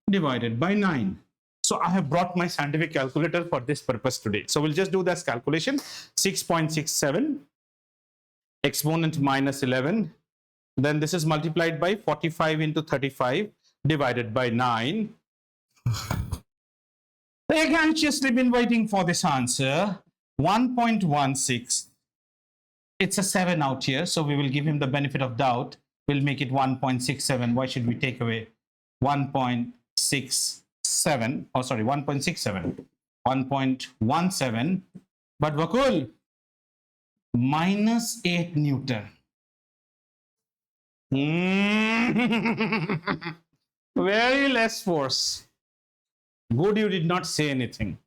divided by 9. So I have brought my scientific calculator for this purpose today. So we'll just do this calculation. 6.67 exponent minus 11. Then this is multiplied by 45 into 35 divided by 9. They have anxiously been waiting for this answer. 1.16. It's a 7 out here, so we will give him the benefit of doubt. We'll make it 1.67. Why should we take away 1.67? Oh, sorry, 1.67. 1.17. But Vakul, minus 8 Newton. Very less force. Good, you did not say anything.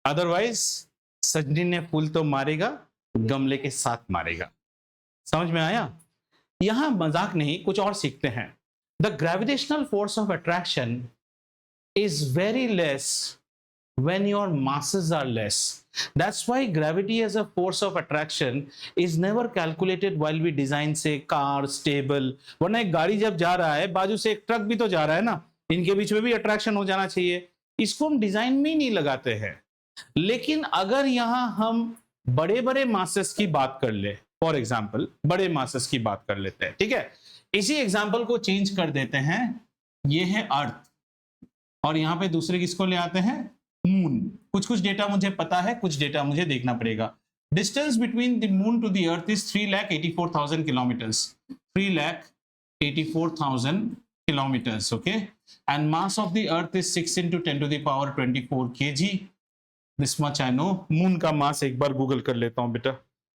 Otherwise, सजनी ने फूल तो मारेगा, गमले के साथ मारेगा. समझ में आया? यहां मजाक नहीं, कुछ और सीखते हैं. The gravitational force of attraction is very less when your masses are less. That's why gravity as a force of attraction is never calculated while we design, say, cars, table. वरना एक गाड़ी जब जा रहा है, बाजू से एक ट्रक भी तो जा रहा है ना, इनके बीच में भी अट्रैक्शन हो जाना चाहिए. इसको हम डिजाइन में ही नहीं लगाते हैं. लेकिन अगर यहां हम बड़े बड़े मासेस की बात कर ले, फॉर एग्जाम्पल बड़े मासेस की बात कर लेते हैं, ठीक है. इसी एग्जाम्पल को चेंज कर देते हैं. ये है अर्थ, और यहां पे दूसरे किसको ले आते हैं, मून. कुछ डेटा मुझे पता है, कुछ डेटा मुझे देखना पड़ेगा. Distance between the moon to the Earth is 3,84,000 kilometres. 3,84,000 kilometers, okay, and mass of the earth is 6 into 10 to the power 24 kg. This much I know. Moon का मास एक बार गूगल कर लेता हूं बेटा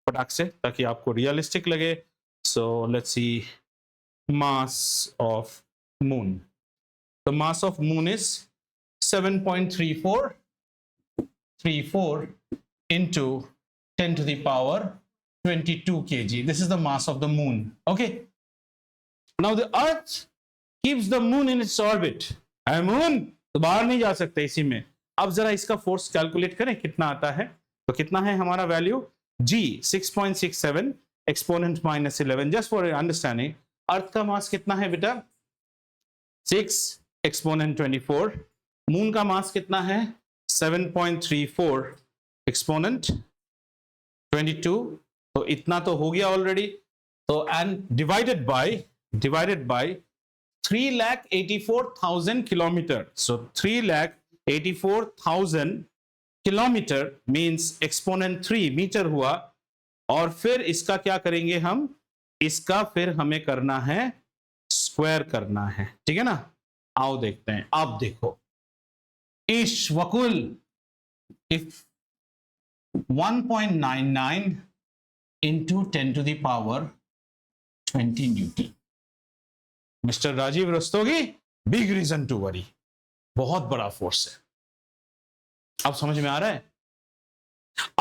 फटाक से, ताकि आपको रियलिस्टिक लगे. So let's see, mass of moon. The mass of moon is 7.34 into 10 to the power 22 kg. This is the mass of the moon. Okay. Now the earth keeps the moon in its orbit. moon तो बाहर नहीं जा सकते इसी में. अब जरा इसका फोर्स कैलकुलेट करें कितना आता है. तो कितना है हमारा value, g 6.67 exponent minus 11. Just for understanding, Earth का मास कितना है बेटा, 6 एक्सपोनेंट 24. मून का मास कितना है, 7.34 एक्सपोनेंट 22. तो इतना तो हो गया ऑलरेडी. तो and divided by 3,84,000 kilometer. So 3,84,000 kilometre means exponent 3 metre हुआ, और फिर इसका क्या करेंगे हम, इसका फिर हमें करना है स्क्वायर करना है, ठीक है ना। आओ देखते हैं। अब देखो इश वकुल, if 1.99 into 10 to the power 20 newton. Mister Rajeev Rastogi, big reason to worry, बहुत बड़ा फोर्स है। अब समझ में आ रहा है।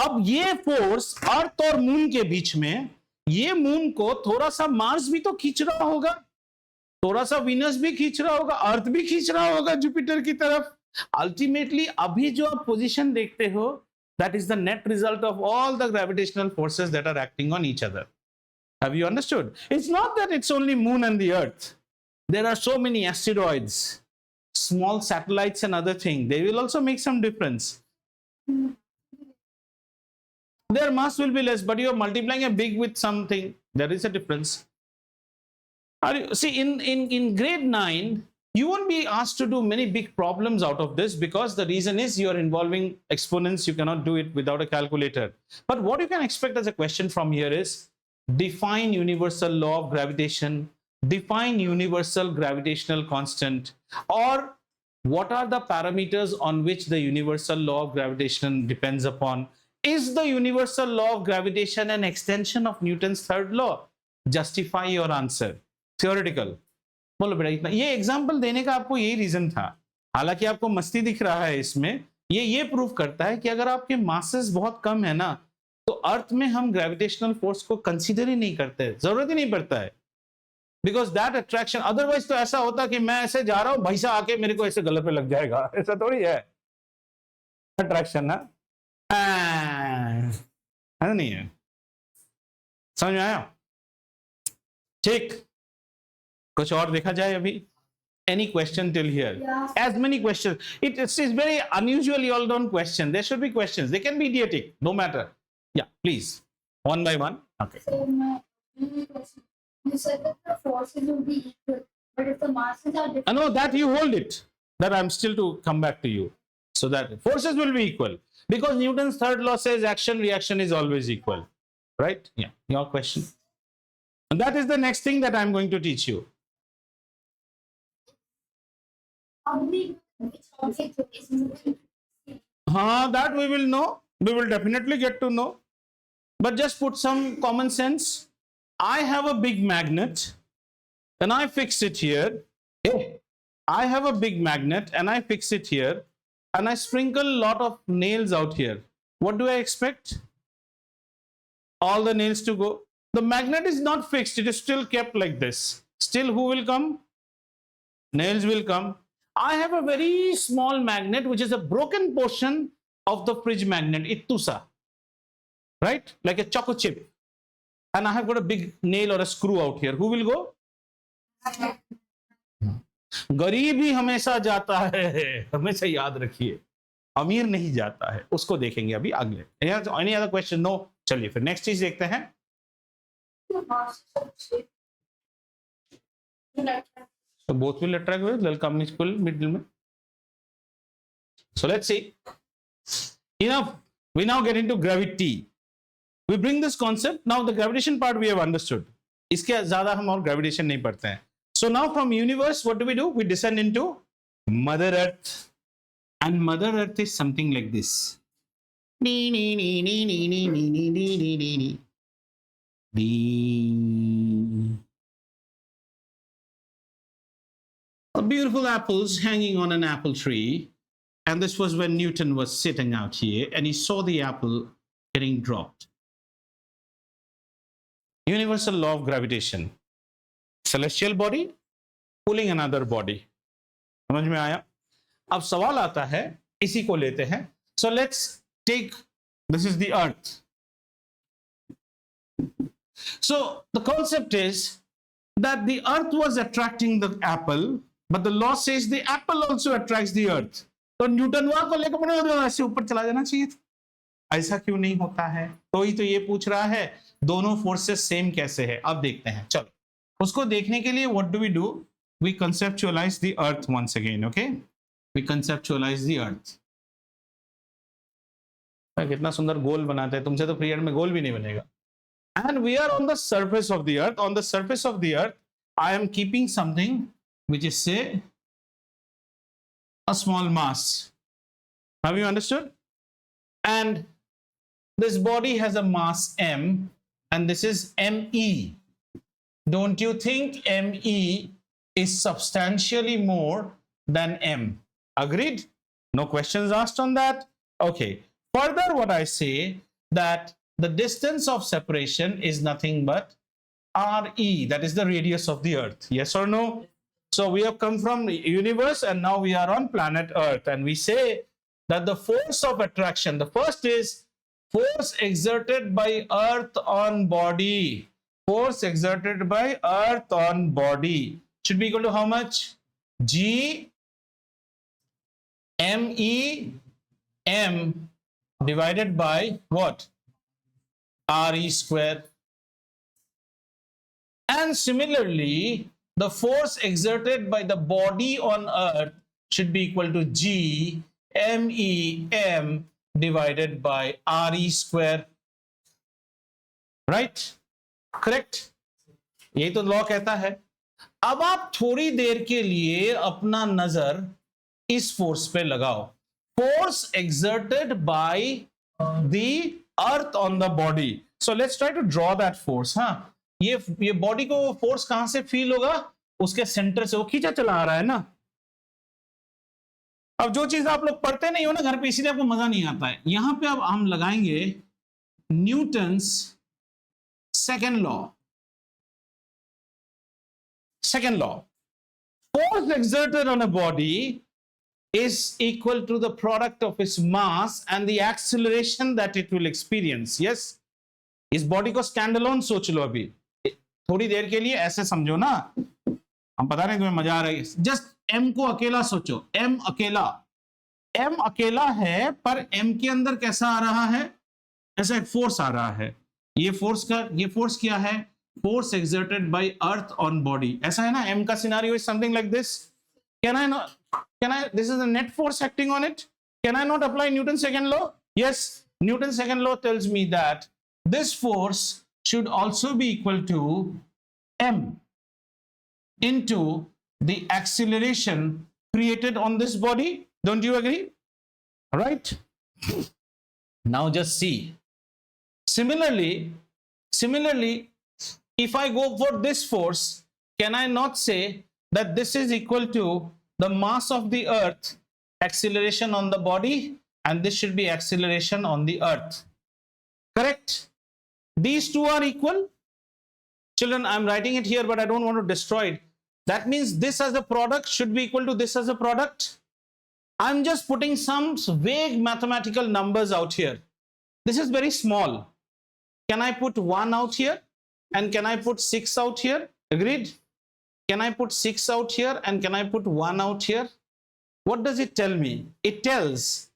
अब ये फोर्स अर्थ और मून के बीच में, ये मून को थोड़ा सा मार्स भी तो खींच रहा होगा, थोड़ा सा वीनस भी खींच रहा होगा, अर्थ भी खींच रहा होगा जुपिटर की तरफ। अल्टीमेटली अभी जो आप पोजीशन देखते हो, that is the net result of all the gravitational forces that are acting on each other. Have you understood? It's not that it's only moon and the earth. There are so many asteroids, small satellites and other things. They will also make some difference. Their mass will be less, but you are multiplying a big with something. There is a difference. See, in grade 9, you won't be asked to do many big problems out of this, because the reason is you are involving exponents. You cannot do it without a calculator. But what you can expect as a question from here is, define universal law of gravitation, define universal gravitational constant, or what are the parameters on which the universal law of gravitation depends upon. Is the universal law of gravitation an extension of Newton's third law? Justify your answer. Theoretical. बोलो बेटा इतना, ये example देने का आपको यही reason था। हालांकि आपको मस्ती दिख रहा है इसमें, ये प्रूव करता है कि अगर आपके मासेस बहुत कम है ना, तो अर्थ में हम ग्रेविटेशनल फोर्स को कंसीडर ही नहीं करते, जरूरत ही नहीं पड़ता है। बिकॉज दैट अट्रैक्शन, अदरवाइज तो ऐसा होता कि मैं ऐसे जा रहा हूं, भैसा आके मेरे को ऐसे गले पे लग जाएगा, ऐसा थोड़ी है अट्रैक्शन ना, है नहीं है। समझ में आया? ठीक, कुछ और देखा जाए अभी। Any question till here? Yeah. As many questions. It's very unusual, you all don't question. There should be questions. They can be idiotic, no matter. Yeah, please. One by one. Okay. So my only question, you said that the forces will be equal, but if the masses are different, No, that you hold it. That I'm still to come back to you. So that forces will be equal. Because Newton's third law says action reaction is always equal. Right? Yeah. Your question. And that is the next thing that I'm going to teach you. which object is moving? That we will know. We will definitely get to know. But just put some common sense. I have a big magnet and I fix it here. Hey, I have a big magnet and I fix it here, and I sprinkle a lot of nails out here. What do I expect? All the nails to go. The magnet is not fixed. It is still kept like this. Still, who will come? Nails will come. I have a very small magnet, which is a broken portion of the fridge magnet, ittusa, right? Like a choco chip. And I have got a big nail or a screw out here. Who will go? गरीब ही हमेशा जाता है, हमेशा याद रखिए, अमीर नहीं जाता है। उसको देखेंगे अभी आगे। Any other question? No. चलिए फिर नेक्स्ट चीज देखते हैं। So both will attract with, they'll come equal middle में. So let's see. Enough. We now get into gravity. We bring this concept. Now the gravitation part we have understood. इसके ज़्यादा हम और gravitation नहीं पढ़ते हैं. So now from universe, what do? We descend into Mother Earth. And Mother Earth is something like this. Beautiful apples hanging on an apple tree. And this was when Newton was sitting out here and he saw the apple getting dropped. Universal law of gravitation. Celestial body pulling another body. समझ में आया? अब सवाल आता है, इसी को लेते हैं. So let's take, this is the earth. So the concept is that the earth was attracting the apple, but the law says the apple also attracts the earth. तो न्यूटन वहां को लेकर बने ऐसे ऊपर चला जाना चाहिए था. ऐसा क्यों नहीं होता है? तो ही तो ये पूछ रहा है, दोनों फोर्सेस सेम कैसे है? अब देखते हैं. चलो, उसको देखने के लिए what do we do? we conceptualize the earth once again. Okay, we conceptualize the earth. कितना सुंदर गोल बनाते हैं, तुमसे तो पीरियड में गोल भी नहीं बनेगा. And we are on the surface of the earth. On the surface of the earth, I am keeping something which is, say, a small mass. Have you understood? And this body has a mass m, and this is me. Don't you think me is substantially more than m? Agreed? No questions asked on that? Okay. Further, what I say, that the distance of separation is nothing but re, that is the radius of the earth. Yes or no? So we have come from the universe and now we are on planet earth, and we say that the force of attraction, the first is force exerted by earth on body. Force exerted by earth on body should be equal to how much? G me m divided by what? Re square. And similarly, the force exerted by the body on earth should be equal to G me m divided by Re square. Right? Correct? यही तो law कहता है. अब आप थोड़ी देर के लिए अपना नजर इस फोर्स पे लगाओ. Force exerted by the earth on the body. So let's try to draw that force. हाँ, ये बॉडी को फोर्स कहां से फील होगा? उसके सेंटर से वो खींचा चला आ रहा है ना. अब जो चीज आप लोग पढ़ते नहीं हो ना घर पे, इसीलिए आपको मजा नहीं आता है. यहां पे अब हम लगाएंगे Newton's second law. Second law. Force exerted on a body is equal to the product of its mass and the acceleration that it will experience. Yes? इस बॉडी को स्टैंड अलोन सोच लो. अभी थोड़ी देर के लिए ऐसे समझो ना. हम पता नहीं तुम्हें मजा आ रहा है. जस्ट m को अकेला सोचो. m अकेला है, पर m के अंदर कैसा आ रहा है? ऐसा एक फोर्स आ रहा है. ये फोर्स क्या है? Force exerted by earth on body. ऐसा है ना. m का scenario is something like this. This is the net force acting on it. Can I not apply Newton's second law? Yes. Newton's second law tells me that this force should also be equal to m into the acceleration created on this body. Don't you agree? All right. Now just see. Similarly, if I go for this force, can I not say that this is equal to the mass of the earth, acceleration on the body, and this should be acceleration on the earth? Correct? These two are equal. Children, I'm writing it here, but I don't want to destroy it. That means this as a product should be equal to this as a product. I'm just putting some vague mathematical numbers out here. This is very small. Can I put 1 out here? And can I put 6 out here? Agreed? Can I put 6 out here? And can I put 1 out here? What does it tell me? It tells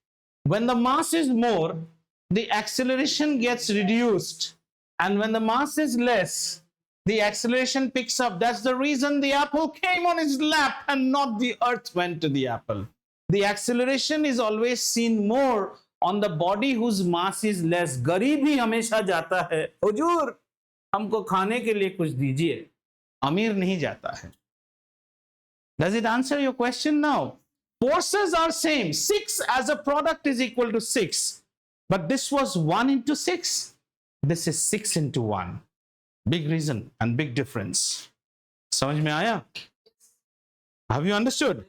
when the mass is more, the acceleration gets reduced. And when the mass is less, the acceleration picks up. That's the reason the apple came on its lap and not the earth went to the apple. The acceleration is always seen more on the body whose mass is less. गरीब ही हमेशा जाता है. हुजूर, हमको खाने के लिए कुछ दीजिए. अमीर नहीं जाता है. Does it answer your question now? Forces are same. 6 as a product is equal to 6. But this was 1 into 6. This is 6 into 1. Big reason and big difference. समझ में आया? Have you understood?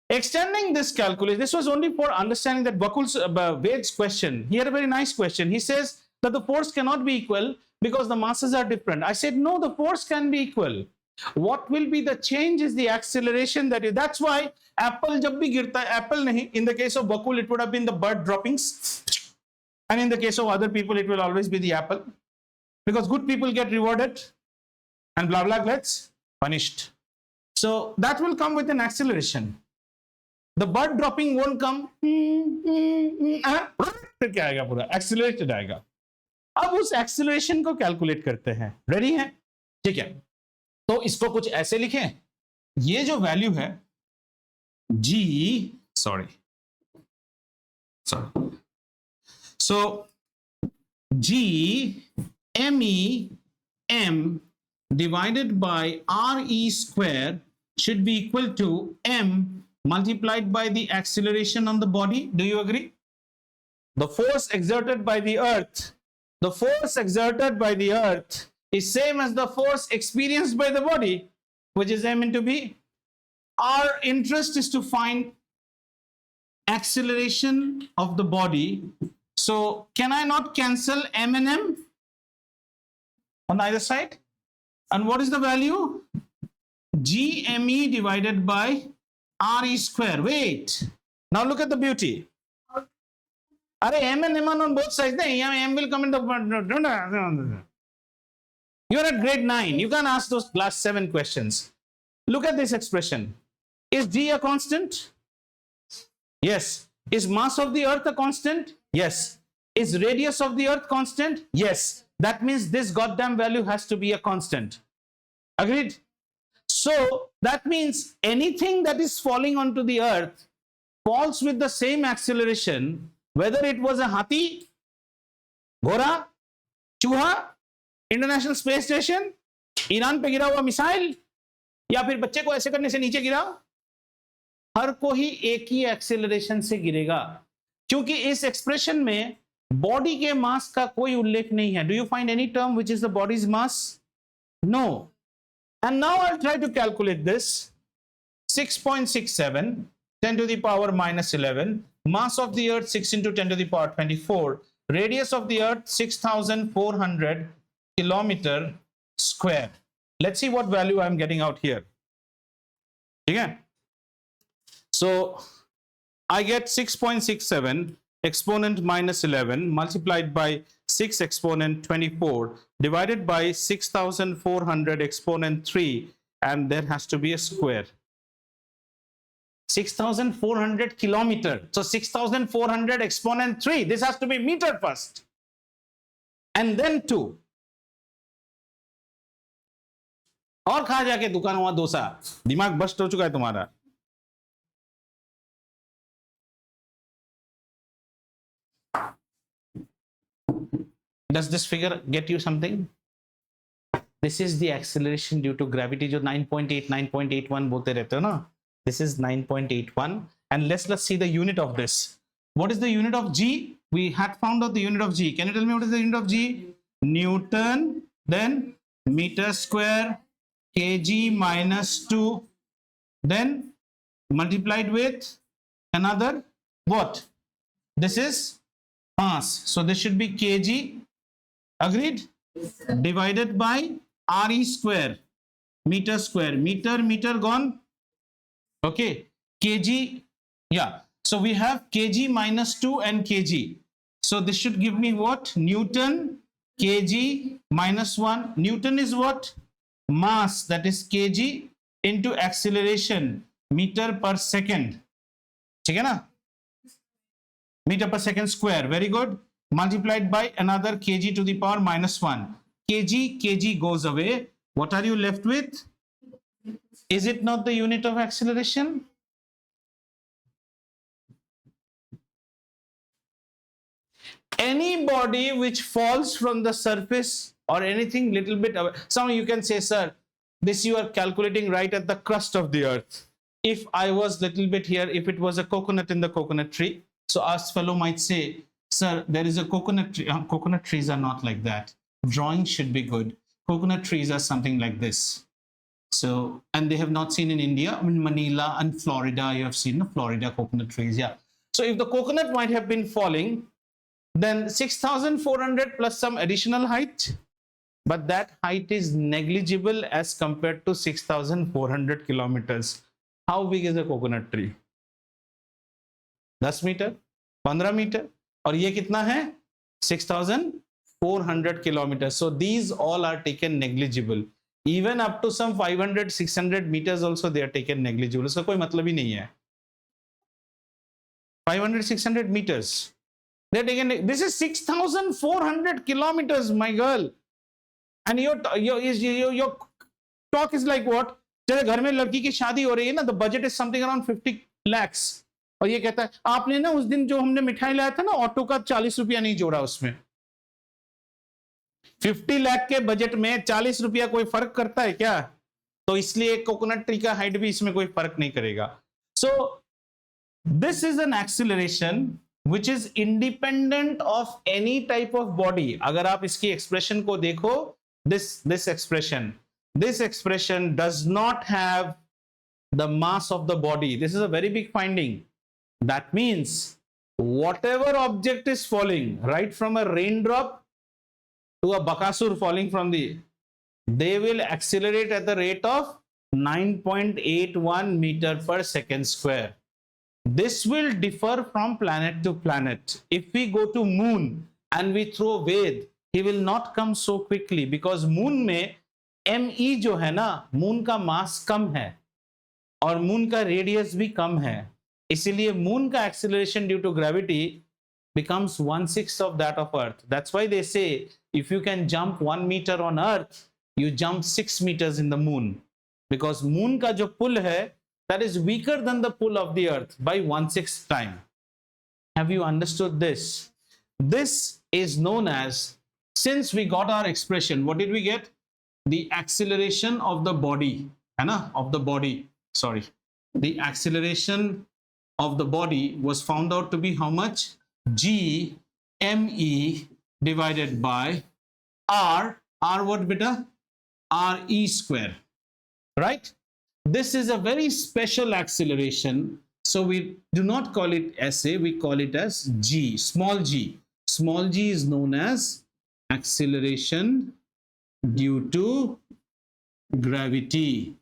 Extending this calculus, this was only for understanding that Bakul's Ved's question. He had a very nice question. He says that the force cannot be equal because the masses are different. I said, no, the force can be equal. What will be the change is the acceleration that is. That's why apple जब भी गिरता है, apple नहीं. In the case of Bakul, it would have been the bird droppings. And in the case of other people, it will always be the apple. Because good people get rewarded and blah, blah gets punished. So that will come with an acceleration. The bird dropping won't come. फिर क्या आएगा? पूरा accelerated आएगा. अब उस acceleration को calculate करते हैं. Ready हैं? ठीक है. तो इसको कुछ ऐसे लिखें. ये जो वैल्यू है g, sorry, so g MEM divided by RE square should be equal to m multiplied by the acceleration on the body. Do you agree? The force exerted by the earth, the force exerted by the earth is same as the force experienced by the body, which is m into b. Our interest is to find acceleration of the body. So can I not cancel m and m on either side? And what is the value? GME divided by RE square. Wait. Now look at the beauty. Are m and m on both sides? M will come in the. You're at grade 9. You can ask those last 7 questions. Look at this expression. Is G a constant? Yes. Is mass of the earth a constant? Yes. Is radius of the earth constant? Yes. That means this goddamn value has to be a constant. Agreed? So that means anything that is falling onto the earth falls with the same acceleration, whether it was a hathi, घोड़ा, चूहा, international space station, Iran पे गिरा हुआ missile, या फिर बच्चे को ऐसे करने से नीचे गिरा, हर को ही एक ही एक्सेलरेशन से गिरेगा, क्योंकि इस एक्सप्रेशन में बॉडी के मास का कोई उल्लेख नहीं है. Do you find any term which is the bodies mass? No. And now I'll try to calculate this. 6.67, 10 to the power minus 11. Mass of the earth 6 into 10 to the power 24. Radius of the earth 6,400 kilometer square. Let's see what value I'm getting out here. Okay. So I get 6.67 exponent minus 11 multiplied by 6 exponent 24 divided by 6,400 exponent 3, and there has to be a square. 6,400 kilometer. So 6,400 exponent 3. This has to be meter first. And then 2. और खा जाके दुकान हुआ डोसा. दिमाग bast हो चुका है तुम्हारा. Does this figure get you something? This is the acceleration due to gravity, जो 9.8, 9.81 बोलते रहते हो ना. This is 9.81, and let's see the unit of this. What is the unit of G? We had found out the unit of G. Can you tell me what is the unit of G? Newton, then meter square, kg minus 2, then multiplied with another what? This is mass. So this should be kg. Agreed? Divided by RE square, meter square, meter gone. Okay, kg, yeah. So we have kg minus 2 and kg. So this should give me what? Newton, kg minus 1. Newton is what? Mass, that is kg, into acceleration, meter per second. ठीक है ना? Meter per second square. Very good. Multiplied by another kg to the power minus 1. Kg goes away. What are you left with? Is it not the unit of acceleration? Any body which falls from the surface or anything little bit away. Some of you can say, sir, this you are calculating right at the crust of the earth. If I was little bit here, if it was a coconut in the coconut tree, so us fellow might say, sir, there is a coconut tree. Coconut trees are not like that. Drawing should be good. Coconut trees are something like this. So, and they have not seen in India. In Manila and Florida, you have seen Florida coconut trees. Yeah. So if the coconut might have been falling, then 6,400 plus some additional height, but that height is negligible as compared to 6,400 kilometers. How big is a coconut tree? 10 meter, 15 meter. और ये कितना है? 6,400 kilometers. So these all are taken negligible. Even up to some 500, 600 meters also they are taken negligible. इसका कोई मतलब ही नहीं है. 500, 600 meters. They are taken. This is 6,400 kilometers, my girl. And your talk is like what? चलो घर में लड़की की शादी हो रही है ना, the budget is something around 50 lakhs, और ये कहता है आपने ना उस दिन जो हमने मिठाई लाया था ना ऑटो का 40 रुपया नहीं जोड़ा उसमें। 50 लाख के बजट में 40 रुपया कोई फर्क करता है क्या? तो इसलिए कोकोनट ट्री का हाइट भी इसमें कोई फर्क नहीं करेगा। So this is an acceleration which is independent of any type of body। अगर आप इसकी एक्सप्रेशन को देखो, this expression does not have the mass of the body। this is a very big finding। that means whatever object is falling, right from a raindrop to a bakasur falling from the, they will accelerate at the rate of 9.81 meter per second square। this will differ from planet to planet। if we go to moon and we throw Ved, he will not come so quickly because moon में me जो है ना, moon का मास कम है और moon का radius भी कम है, इसीलिए moon का acceleration due to gravity becomes 1/6 of that of earth। that's why they say if you can jump 1 meter on earth, you jump 6 meters in the moon, because moon का जो pull है that is weaker than the pull of the earth by 1/6 time। have you understood this? this is known as, since we got our expression, what did we get? the acceleration of the body, है ना, of the body, sorry, the acceleration of the body was found out to be how much? g me divided by r what beta? re square, right? this is a very special acceleration, so we do not call it SA, we call it as g, small g is known as acceleration due to gravity,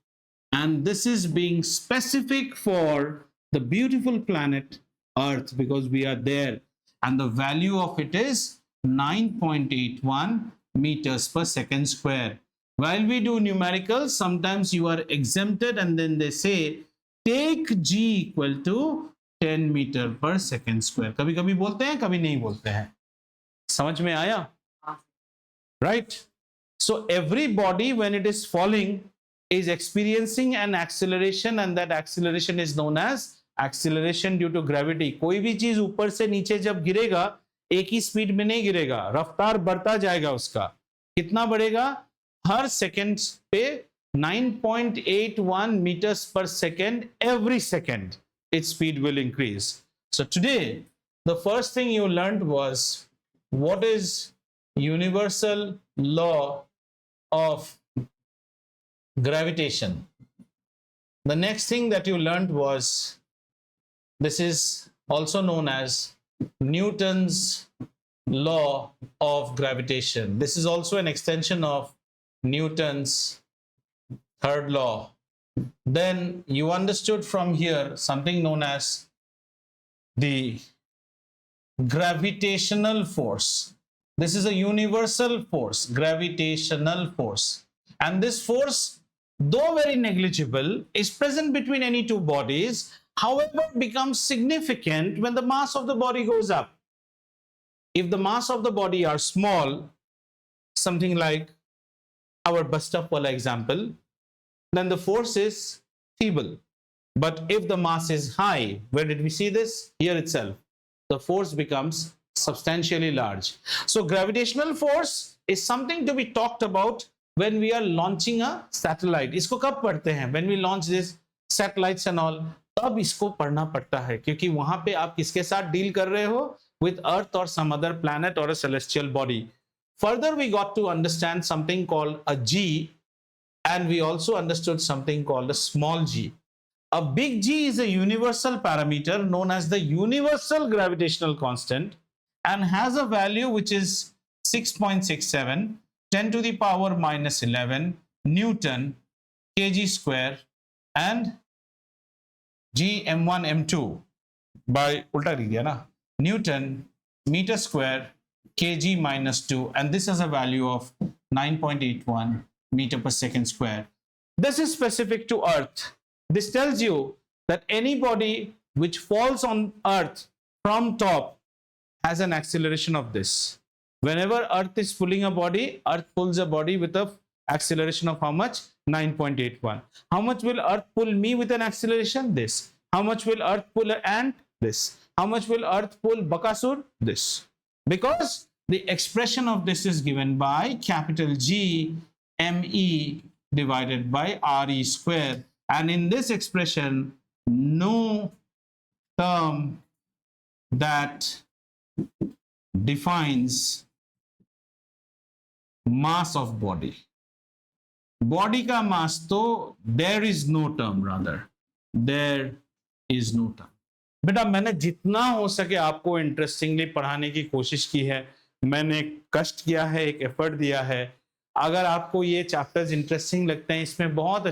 and this is being specific for the beautiful planet Earth because we are there, and the value of it is 9.81 meters per second square। while we do numericals, sometimes you are exempted and then they say take g equal to 10 meter per second square। कभी कभी बोलते हैं, कभी नहीं बोलते हैं। समझ में आया? right? so every body when it is falling is experiencing an acceleration, and that acceleration is known as acceleration due to gravity। कोई भी चीज ऊपर से नीचे जब गिरेगा एक ही स्पीड में नहीं गिरेगा, रफ्तार बढ़ता जाएगा उसका। कितना बढ़ेगा? हर सेकंड पे 9.81 meters per second every second its speed will increase। so today the first thing you learned was what is universal law of gravitation। the next thing that you learned was, this is also known as Newton's law of gravitation। this is also an extension of Newton's third law। then you understood from here something known as the gravitational force। this is a universal force, gravitational force, and this force, though very negligible, is present between any two bodies, however becomes significant when the mass of the body goes up। if the mass of the body are small, something like our bus stop wala example, then the force is feeble, but if the mass is high, where did we see this? here itself, the force becomes substantially large। so gravitational force is something to be talked about when we are launching a satellite। इसको कब पढ़ते हैं? when we launch this satellites and all, तब इसको पढ़ना पड़ता है, क्योंकि वहां पे आप किसके साथ डील कर रहे हो? with earth or some other planet or a celestial body। further we got to understand something called a g, and we also understood something called a small g। a big G is a universal parameter known as the universal gravitational constant, and has a value which is 6.67 10 to the power minus 11 Newton kg square, and G m1 m2 by ulta लिख दिया ना, Newton meter square kg minus 2, and this has a value of 9.81 meter per second square। this is specific to earth। this tells you that any body which falls on earth from top has an acceleration of this। whenever earth is pulling a body, earth pulls a body with a Acceleration of how much? 9.81. How much will Earth pull me with an acceleration? This. How much will Earth pull an ant? This. How much will Earth pull Bakasur? This. Because the expression of this is given by capital G ME divided by RE square. And in this expression, no term that defines mass of body. Body का mass तो there is no term, rather there is no term. बेटा मैंने जितना हो सके आपको interestingly पढ़ाने की कोशिश की है, मैंने कष्ट किया है, एक एफर्ट दिया है. अगर आपको ये चैप्टर्स इंटरेस्टिंग लगते हैं, इसमें बहुत